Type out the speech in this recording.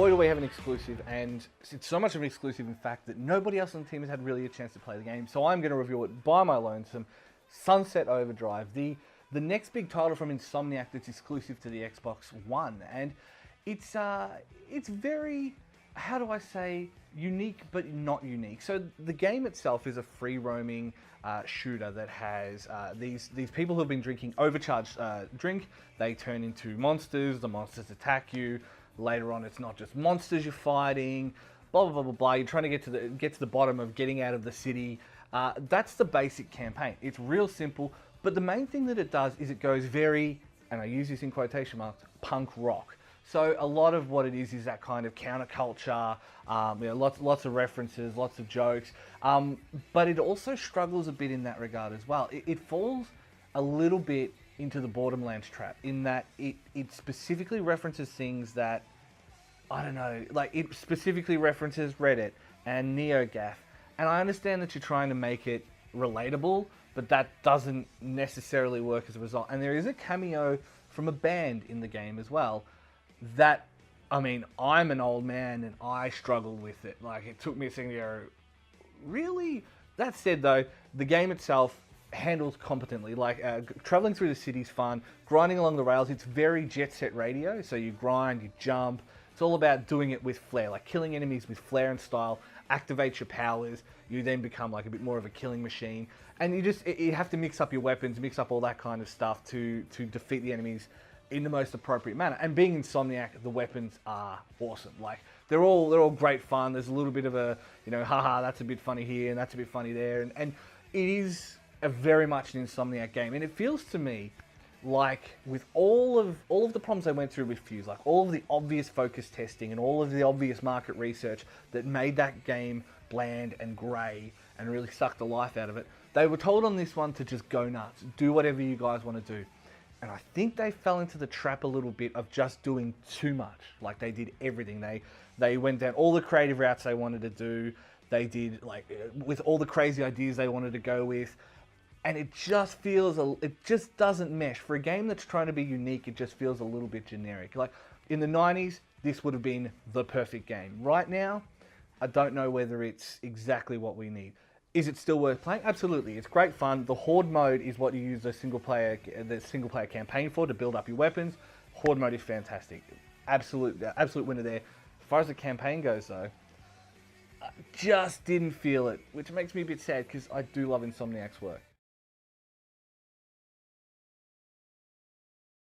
boy do we have an exclusive, and it's so much of an exclusive in fact that nobody else on the team has had really a chance to play the game. So I'm going to review it by my lonesome. Sunset Overdrive, the next big title from Insomniac that's exclusive to the Xbox One, and it's very, how do I say, unique but not unique. So the game itself is a free roaming shooter that has these people who have been drinking overcharged drink. They turn into monsters. The monsters attack you. Later on, it's not just monsters you're fighting. Blah blah blah blah blah. You're trying to get to the bottom of getting out of the city. That's the basic campaign. It's real simple, but the main thing that it does is it goes very, and I use this in quotation marks, punk rock. So a lot of what it is that kind of counterculture, lots of references, lots of jokes, but it also struggles a bit in that regard as well. It falls a little bit into the Borderlands trap in that it specifically references things that, I don't know, like it specifically references Reddit and NeoGAF. And I understand that you're trying to make it relatable, but that doesn't necessarily work as a result. And there is a cameo from a band in the game as well that, I mean, I'm an old man and I struggled with it. Like, it took me a second to go, really? That said though, the game itself handles competently. Like, traveling through the city's fun, grinding along the rails, it's very Jet Set Radio. So you grind, you jump. It's all about doing it with flair, like killing enemies with flair and style, activate your powers, you then become like a bit more of a killing machine. And you have to mix up your weapons, mix up all that kind of stuff to defeat the enemies in the most appropriate manner. And being Insomniac, the weapons are awesome. Like, they're all great fun. There's a little bit of a, haha, that's a bit funny here and that's a bit funny there. And it is a very much an Insomniac game. And it feels to me like, with all of the problems they went through with Fuse, like all of the obvious focus testing and all of the obvious market research that made that game bland and grey and really sucked the life out of it, they were told on this one to just go nuts, do whatever you guys want to do. And I think they fell into the trap a little bit of just doing too much. Like, they did everything. They went down all the creative routes they wanted to do. They did, like, with all the crazy ideas they wanted to go with. And it just doesn't mesh. For a game that's trying to be unique, it just feels a little bit generic. Like, in the 90s, this would have been the perfect game. Right now, I don't know whether it's exactly what we need. Is it still worth playing? Absolutely. It's great fun. The Horde mode is what you use the single player campaign for, to build up your weapons. Horde mode is fantastic. Absolute winner there. As far as the campaign goes, though, I just didn't feel it, which makes me a bit sad because I do love Insomniac's work.